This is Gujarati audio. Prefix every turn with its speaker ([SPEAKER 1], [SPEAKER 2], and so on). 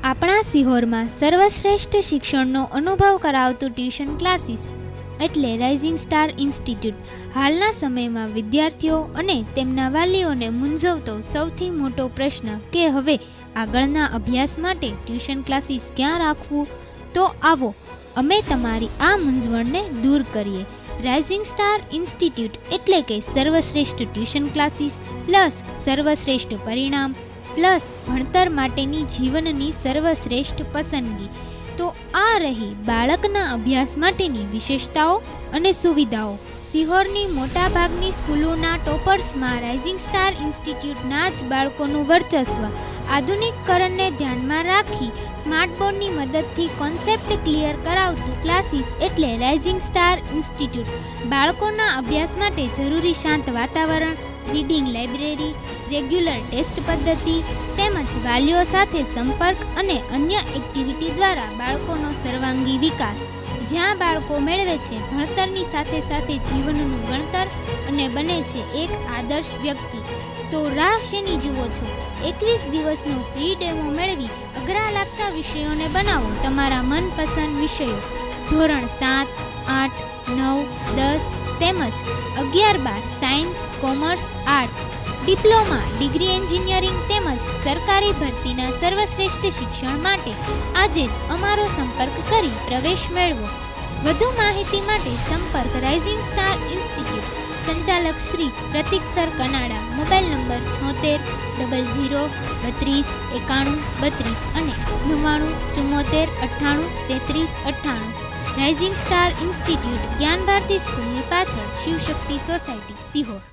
[SPEAKER 1] આપણા સિહોરમાં સર્વશ્રેષ્ઠ શિક્ષણનો અનુભવ કરાવતું ટ્યુશન ક્લાસીસ એટલે રાઇઝિંગ સ્ટાર ઇન્સ્ટિટ્યૂટ હાલના સમયમાં વિદ્યાર્થીઓ અને તેમના વાલીઓને મૂંઝવતો સૌથી મોટો પ્રશ્ન કે હવે આગળના અભ્યાસ માટે ટ્યુશન ક્લાસીસ ક્યાં રાખવું, તો આવો અમે તમારી આ મૂંઝવણને દૂર કરીએ. રાઇઝિંગ સ્ટાર ઇન્સ્ટિટ્યૂટ એટલે કે સર્વશ્રેષ્ઠ ટ્યુશન ક્લાસીસ પ્લસ સર્વશ્રેષ્ઠ પરિણામ પ્લસ ભણતર માટેની જીવનની સર્વશ્રેષ્ઠ પસંદગી. તો આ રહી બાળકના અભ્યાસ માટેની વિશેષતાઓ અને સુવિધાઓ. સિહોરની મોટાભાગની સ્કૂલોના ટોપર્સમાં રાઇઝિંગ સ્ટાર ઇન્સ્ટિટ્યૂટના જ બાળકોનું વર્ચસ્વ. આધુનિકકરણને ધ્યાનમાં રાખી સ્માર્ટ બોર્ડની મદદથી કોન્સેપ્ટ ક્લિયર કરાવતું ક્લાસીસ એટલે રાઇઝિંગ સ્ટાર ઇન્સ્ટિટ્યૂટ. બાળકોના અભ્યાસ માટે જરૂરી શાંત વાતાવરણ, રીડિંગ લાઇબ્રેરી, રેગ્યુલર ટેસ્ટ પદ્ધતિ તેમજ વાલીઓ સાથે સંપર્ક અને અન્ય એક્ટિવિટી દ્વારા બાળકોનો સર્વાંગી વિકાસ. જ્યાં બાળકો મેળવે છે ભણતરની સાથે સાથે જીવનનું ગણતર અને બને છે એક આદર્શ વ્યક્તિ. તો રાહ શેની જુઓ છો? 21 દિવસનો ફ્રી ડેમો મેળવી અઘરા લાગતા વિષયોને બનાવો તમારા મનપસંદ વિષયો. ધોરણ 7, 8, 9, 10 તેમજ 11-12 science, commerce, arts, diploma, degree engineering તેમજ સરકારી ભરતીના સર્વશ્રેષ્ઠ શિક્ષણ માટે આજે જ અમારો સંપર્ક કરી પ્રવેશ મેળવો. વધુ માહિતી માટે સંપર્ક રાઇઝિંગ સ્ટાર ઇન્સ્ટિટ્યૂટ, સંચાલક શ્રી પ્રતીક સર કનાડા, મોબાઈલ નંબર 76 00 32 91 32 અને 99 74 98 33 98. રાઇઝિંગ સ્ટાર ઇન્સ્ટિટ્યૂટ, જ્ઞાન ભારતી સ્કૂલની પાછળ, શિવશક્તિ સોસાયટી, સિહોર.